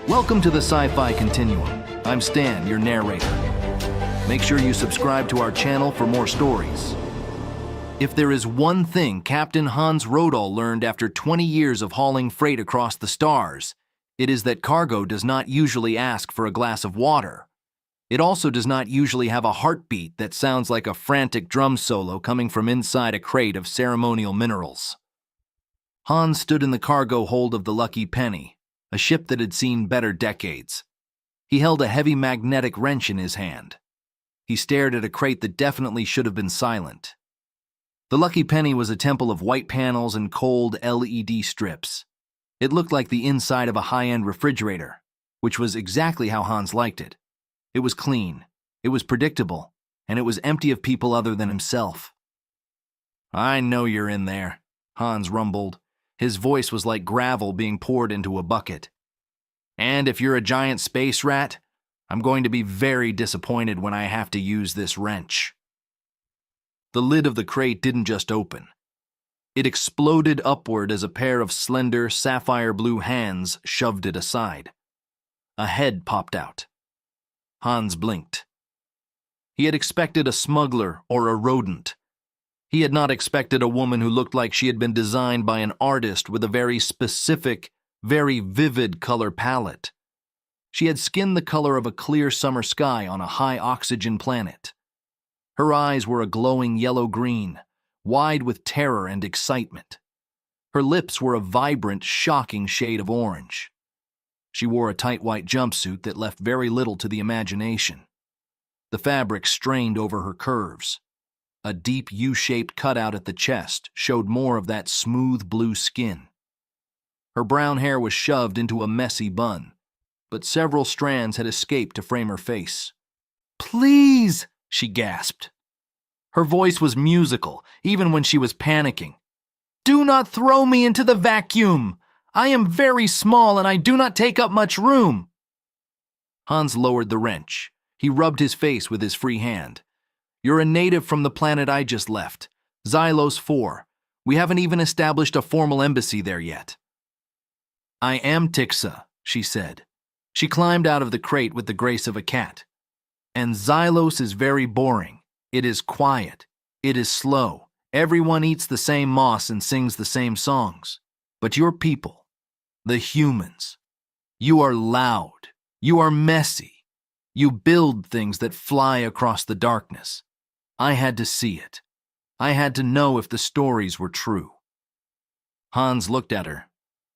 Welcome to the Sci-Fi Continuum. I'm Stan, your narrator. Make sure you subscribe to our channel for more stories. If there is one thing Captain Hans Rodal learned after 20 years of hauling freight across the stars, it is that cargo does not usually ask for a glass of water. It also does not usually have a heartbeat that sounds like a frantic drum solo coming from inside a crate of ceremonial minerals. Hans stood in the cargo hold of the Lucky Penny, a ship that had seen better decades. He held a heavy magnetic wrench in his hand. He stared at a crate that definitely should have been silent. The Lucky Penny was a temple of white panels and cold LED strips. It looked like the inside of a high-end refrigerator, which was exactly how Hans liked it. It was clean, it was predictable, and it was empty of people other than himself. "I know you're in there," Hans rumbled. His voice was like gravel being poured into a bucket. "And if you're a giant space rat, I'm going to be very disappointed when I have to use this wrench." The lid of the crate didn't just open. It exploded upward as a pair of slender, sapphire blue hands shoved it aside. A head popped out. Hans blinked. He had expected a smuggler or a rodent. He had not expected a woman who looked like she had been designed by an artist with a very specific, very vivid color palette. She had skin the color of a clear summer sky on a high-oxygen planet. Her eyes were a glowing yellow-green, wide with terror and excitement. Her lips were a vibrant, shocking shade of orange. She wore a tight white jumpsuit that left very little to the imagination. The fabric strained over her curves. A deep U-shaped cutout at the chest showed more of that smooth blue skin. Her brown hair was shoved into a messy bun, but several strands had escaped to frame her face. "Please!" she gasped. Her voice was musical, even when she was panicking. "Do not throw me into the vacuum! I am very small and I do not take up much room." Hans lowered the wrench. He rubbed his face with his free hand. "You're a native from the planet I just left, Xylos 4. We haven't even established a formal embassy there yet." "I am Tixa," she said. She climbed out of the crate with the grace of a cat. "And Xylos is very boring. It is quiet. It is slow. Everyone eats the same moss and sings the same songs. But your people, the humans, you are loud. You are messy. You build things that fly across the darkness. I had to see it. I had to know if the stories were true." Hans looked at her.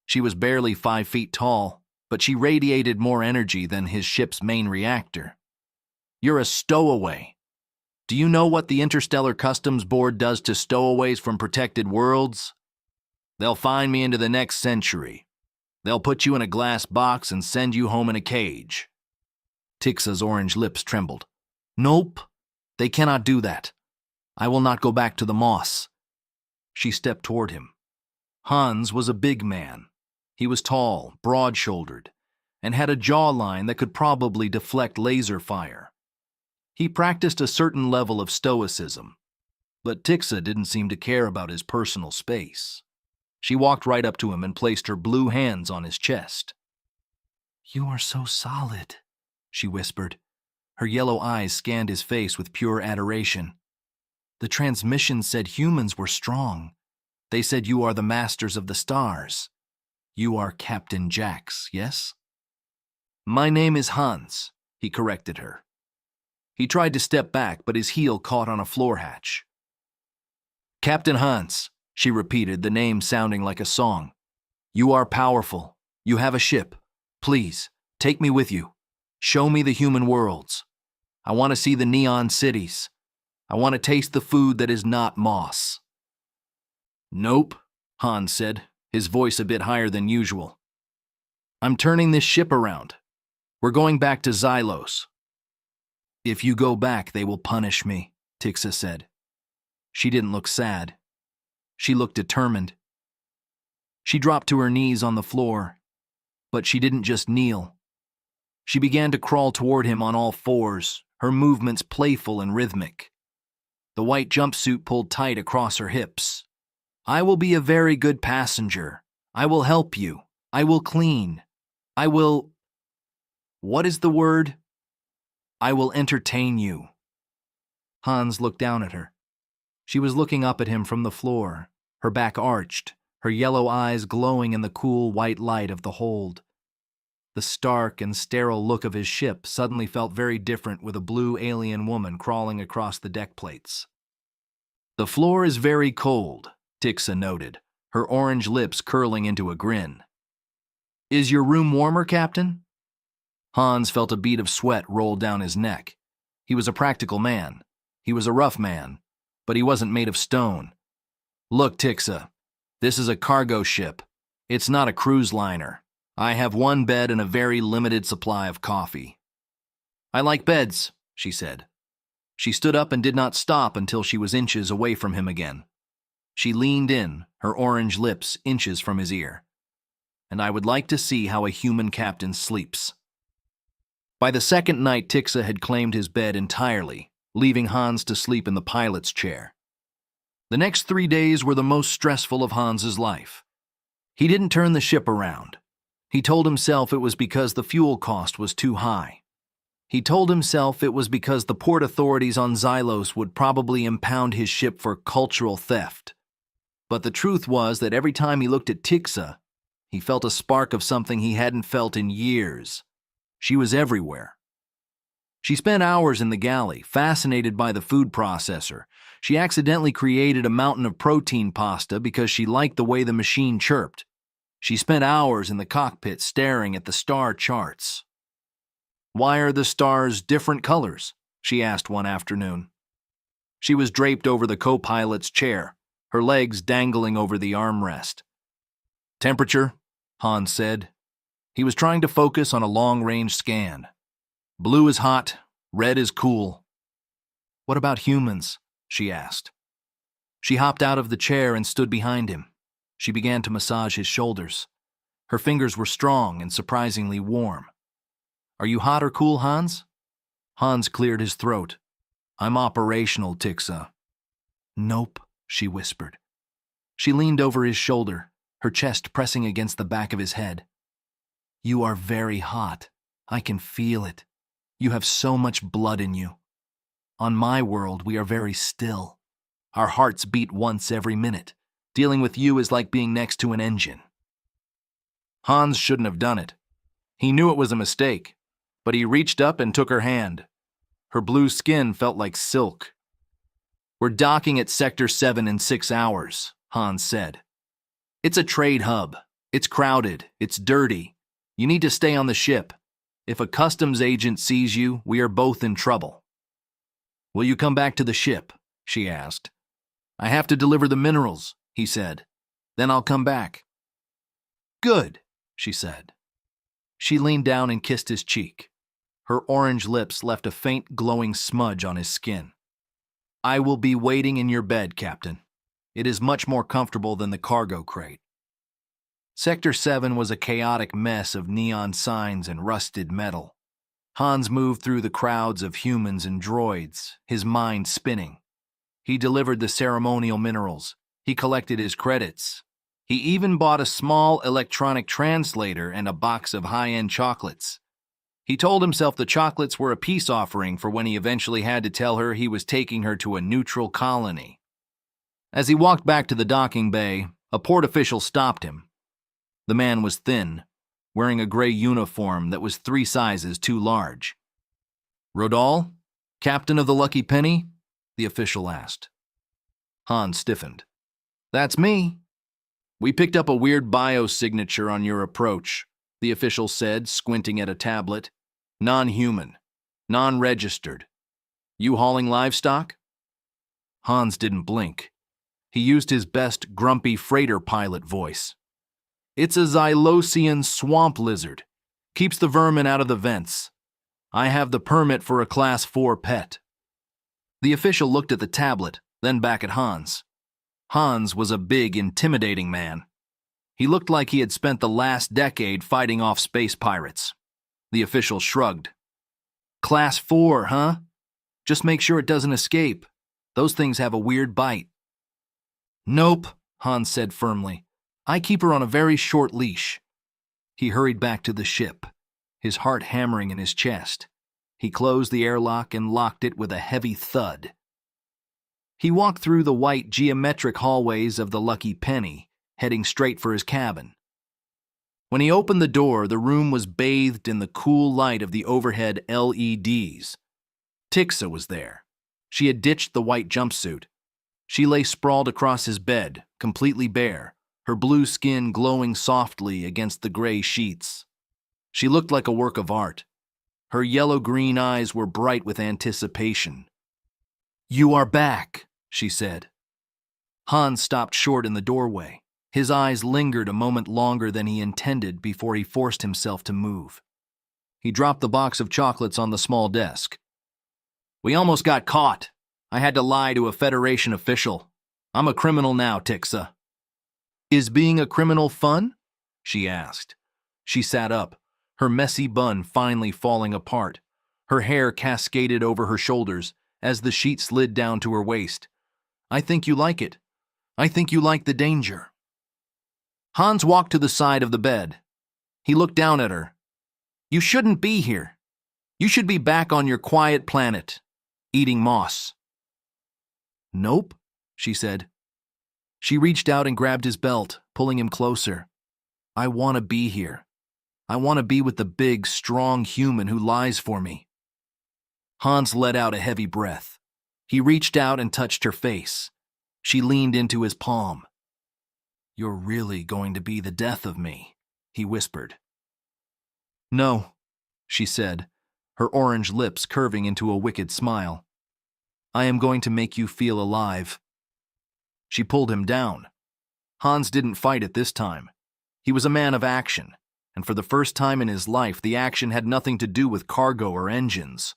She was barely 5 feet tall, but she radiated more energy than his ship's main reactor. "You're a stowaway. Do you know what the Interstellar Customs Board does to stowaways from protected worlds? They'll find me into the next century. They'll put you in a glass box and send you home in a cage." Tixa's orange lips trembled. "Nope. They cannot do that. I will not go back to the moss." She stepped toward him. Hans was a big man. He was tall, broad-shouldered, and had a jawline that could probably deflect laser fire. He practiced a certain level of stoicism, but Tixa didn't seem to care about his personal space. She walked right up to him and placed her blue hands on his chest. "You are so solid," she whispered. Her yellow eyes scanned his face with pure adoration. "The transmission said humans were strong. They said you are the masters of the stars. You are Captain Jax, yes?" "My name is Hans," he corrected her. He tried to step back, but his heel caught on a floor hatch. "Captain Hans," she repeated, the name sounding like a song. "You are powerful. You have a ship. Please, take me with you. Show me the human worlds. I want to see the neon cities. I want to taste the food that is not moss." "Nope," Hans said, his voice a bit higher than usual. "I'm turning this ship around. We're going back to Xylos." "If you go back, they will punish me," Tixa said. She didn't look sad. She looked determined. She dropped to her knees on the floor, but she didn't just kneel. She began to crawl toward him on all fours, her movements playful and rhythmic. The white jumpsuit pulled tight across her hips. "I will be a very good passenger. I will help you. I will clean. I will..." What is the word? I will entertain you. Hans looked down at her. She was looking up at him from the floor, her back arched, her yellow eyes glowing in the cool white light of the hold. The stark and sterile look of his ship suddenly felt very different with a blue alien woman crawling across the deck plates. The floor is very cold, Tixa noted, her orange lips curling into a grin. Is your room warmer, Captain? Hans felt a bead of sweat roll down his neck. He was a practical man. He was a rough man, but he wasn't made of stone. Look, Tixa, this is a cargo ship. It's not a cruise liner. I have one bed and a very limited supply of coffee. I like beds, she said. She stood up and did not stop until she was inches away from him again. She leaned in, her orange lips inches from his ear. And I would like to see how a human captain sleeps. By the second night, Tixa had claimed his bed entirely, leaving Hans to sleep in the pilot's chair. The next 3 days were the most stressful of Hans's life. He didn't turn the ship around. He told himself it was because the fuel cost was too high. He told himself it was because the port authorities on Xylos would probably impound his ship for cultural theft. But the truth was that every time he looked at Tixa, he felt a spark of something he hadn't felt in years. She was everywhere. She spent hours in the galley, fascinated by the food processor. She accidentally created a mountain of protein pasta because she liked the way the machine chirped. She spent hours in the cockpit staring at the star charts. Why are the stars different colors? She asked one afternoon. She was draped over the co-pilot's chair, her legs dangling over the armrest. Temperature, Hans said. He was trying to focus on a long-range scan. Blue is hot, red is cool. What about humans? She asked. She hopped out of the chair and stood behind him. She began to massage his shoulders. Her fingers were strong and surprisingly warm. Are you hot or cool, Hans? Hans cleared his throat. I'm operational, Tixa. Nope, she whispered. She leaned over his shoulder, her chest pressing against the back of his head. You are very hot. I can feel it. You have so much blood in you. On my world, we are very still. Our hearts beat once every minute. Dealing with you is like being next to an engine. Hans shouldn't have done it. He knew it was a mistake, but he reached up and took her hand. Her blue skin felt like silk. We're docking at Sector 7 in 6 hours, Hans said. It's a trade hub. It's crowded. It's dirty. You need to stay on the ship. If a customs agent sees you, we are both in trouble. Will you come back to the ship? She asked. I have to deliver the minerals, he said. Then I'll come back. Good, she said. She leaned down and kissed his cheek. Her orange lips left a faint glowing smudge on his skin. I will be waiting in your bed, Captain. It is much more comfortable than the cargo crate. Sector 7 was a chaotic mess of neon signs and rusted metal. Hans moved through the crowds of humans and droids, his mind spinning. He delivered the ceremonial minerals. He collected his credits. He even bought a small electronic translator and a box of high-end chocolates. He told himself the chocolates were a peace offering for when he eventually had to tell her he was taking her to a neutral colony. As he walked back to the docking bay, a port official stopped him. The man was thin, wearing a gray uniform that was 3 sizes too large. Rodal, captain of the Lucky Penny? The official asked. Hans stiffened. That's me. We picked up a weird biosignature on your approach, the official said, squinting at a tablet. Non-human. Non-registered. You hauling livestock? Hans didn't blink. He used his best grumpy freighter pilot voice. It's a Xylosian swamp lizard. Keeps the vermin out of the vents. I have the permit for a Class 4 pet. The official looked at the tablet, then back at Hans. Hans was a big, intimidating man. He looked like he had spent the last decade fighting off space pirates. The official shrugged. Class 4, huh? Just make sure it doesn't escape. Those things have a weird bite. Nope, Hans said firmly. I keep her on a very short leash. He hurried back to the ship. his heart hammering in his chest. He closed the airlock and locked it with a heavy thud. He walked through the white geometric hallways of the Lucky Penny, heading straight for his cabin. When he opened the door, the room was bathed in the cool light of the overhead LEDs. Tixa was there. She had ditched the white jumpsuit. She lay sprawled across his bed, completely bare, her blue skin glowing softly against the gray sheets. She looked like a work of art. Her yellow-green eyes were bright with anticipation. "You are back," she said. Hans stopped short in the doorway. His eyes lingered a moment longer than he intended before he forced himself to move. He dropped the box of chocolates on the small desk. "We almost got caught. I had to lie to a Federation official. I'm a criminal now, Tixa." "Is being a criminal fun?" she asked. She sat up, her messy bun finally falling apart. Her hair cascaded over her shoulders as the sheet slid down to her waist. "I think you like it. I think you like the danger." Hans walked to the side of the bed. He looked down at her. "You shouldn't be here. You should be back on your quiet planet, eating moss." "Nope," she said. She reached out and grabbed his belt, pulling him closer. "I want to be here. I want to be with the big, strong human who lies for me." Hans let out a heavy breath. He reached out and touched her face. She leaned into his palm. "You're really going to be the death of me," he whispered. "No," she said, her orange lips curving into a wicked smile. "I am going to make you feel alive." She pulled him down. Hans didn't fight it this time. He was a man of action, and for the first time in his life, the action had nothing to do with cargo or engines.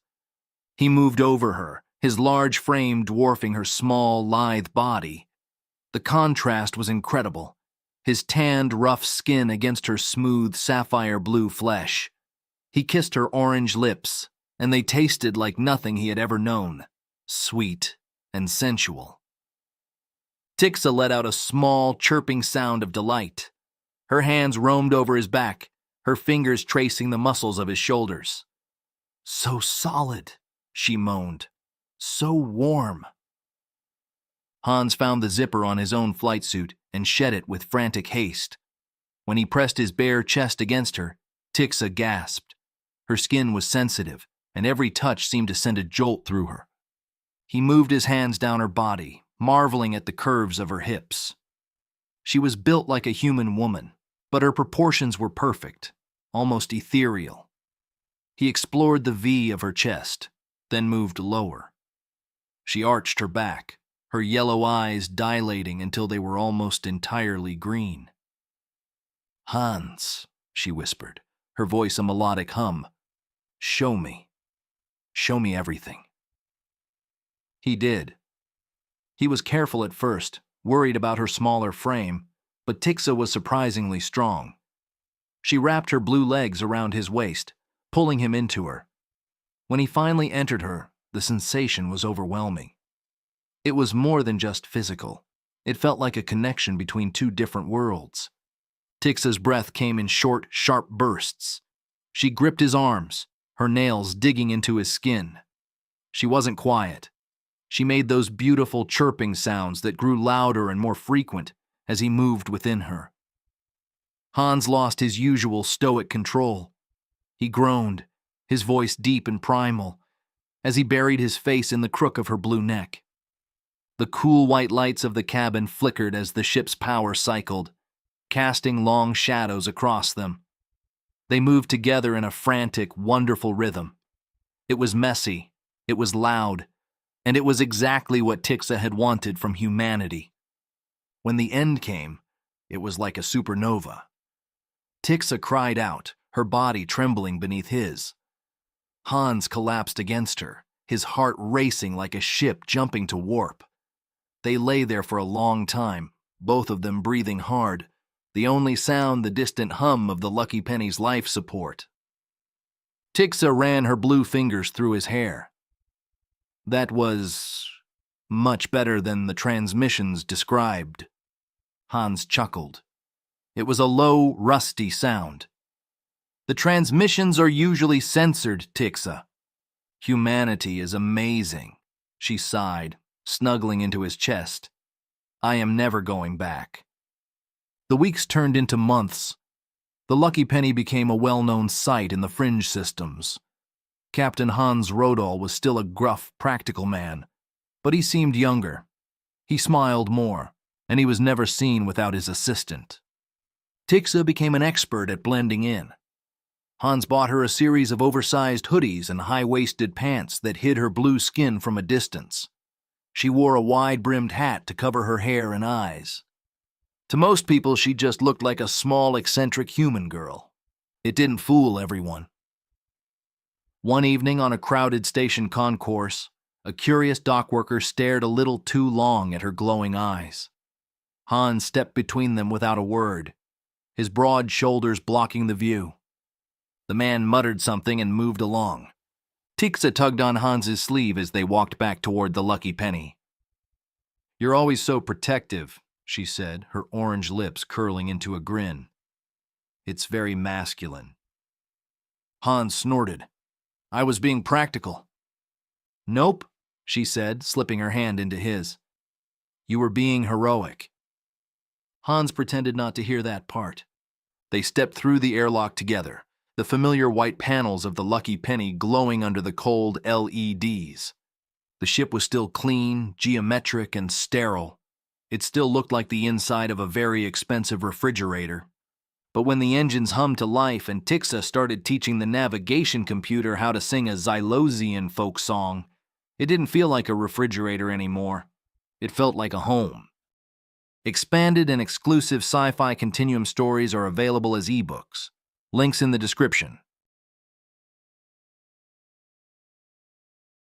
He moved over her, his large frame dwarfing her small, lithe body. The contrast was incredible, his tanned, rough skin against her smooth, sapphire blue flesh. He kissed her orange lips, and they tasted like nothing he had ever known, sweet and sensual. Tixa let out a small, chirping sound of delight. Her hands roamed over his back, her fingers tracing the muscles of his shoulders. "So solid," she moaned. "So warm." Hans found the zipper on his own flight suit and shed it with frantic haste. When he pressed his bare chest against her, Tixa gasped. Her skin was sensitive, and every touch seemed to send a jolt through her. He moved his hands down her body, marveling at the curves of her hips. She was built like a human woman, but her proportions were perfect, almost ethereal. He explored the V of her chest, then moved lower. She arched her back, her yellow eyes dilating until they were almost entirely green. "Hans," she whispered, her voice a melodic hum. "Show me. Show me everything." He did. He was careful at first, worried about her smaller frame, but Tixa was surprisingly strong. She wrapped her blue legs around his waist, pulling him into her. When he finally entered her, the sensation was overwhelming. It was more than just physical. It felt like a connection between two different worlds. Tixa's breath came in short, sharp bursts. She gripped his arms, her nails digging into his skin. She wasn't quiet. She made those beautiful chirping sounds that grew louder and more frequent as he moved within her. Hans lost his usual stoic control. He groaned, his voice deep and primal, as he buried his face in the crook of her blue neck. The cool white lights of the cabin flickered as the ship's power cycled, casting long shadows across them. They moved together in a frantic, wonderful rhythm. It was messy, it was loud, and it was exactly what Tixa had wanted from humanity. When the end came, it was like a supernova. Tixa cried out, her body trembling beneath his. Hans collapsed against her, his heart racing like a ship jumping to warp. They lay there for a long time, both of them breathing hard, the only sound the distant hum of the Lucky Penny's life support. Tixa ran her blue fingers through his hair. "That was much better than the transmissions described." Hans chuckled. It was a low, rusty sound. The transmissions are usually censored, Tixa. Humanity is amazing, she sighed, snuggling into his chest. I am never going back. The weeks turned into months. The Lucky Penny became a well-known sight in the fringe systems. Captain Hans Rodal was still a gruff, practical man, but he seemed younger. He smiled more, and he was never seen without his assistant. Tixa became an expert at blending in. Hans bought her a series of oversized hoodies and high-waisted pants that hid her blue skin from a distance. She wore a wide-brimmed hat to cover her hair and eyes. To most people, she just looked like a small, eccentric human girl. It didn't fool everyone. One evening on a crowded station concourse, a curious dockworker stared a little too long at her glowing eyes. Hans stepped between them without a word, his broad shoulders blocking the view. The man muttered something and moved along. Tixa tugged on Hans's sleeve as they walked back toward the Lucky Penny. "You're always so protective," she said, her orange lips curling into a grin. "It's very masculine." Hans snorted. "I was being practical." "Nope," she said, slipping her hand into his. "You were being heroic." Hans pretended not to hear that part. They stepped through the airlock together, the familiar white panels of the Lucky Penny glowing under the cold LEDs. The ship was still clean, geometric, and sterile. It still looked like the inside of a very expensive refrigerator. But when the engines hummed to life and Tixa started teaching the navigation computer how to sing a Xylosian folk song, it didn't feel like a refrigerator anymore. It felt like a home. Expanded and exclusive Sci-Fi Continuum stories are available as ebooks. Links in the description.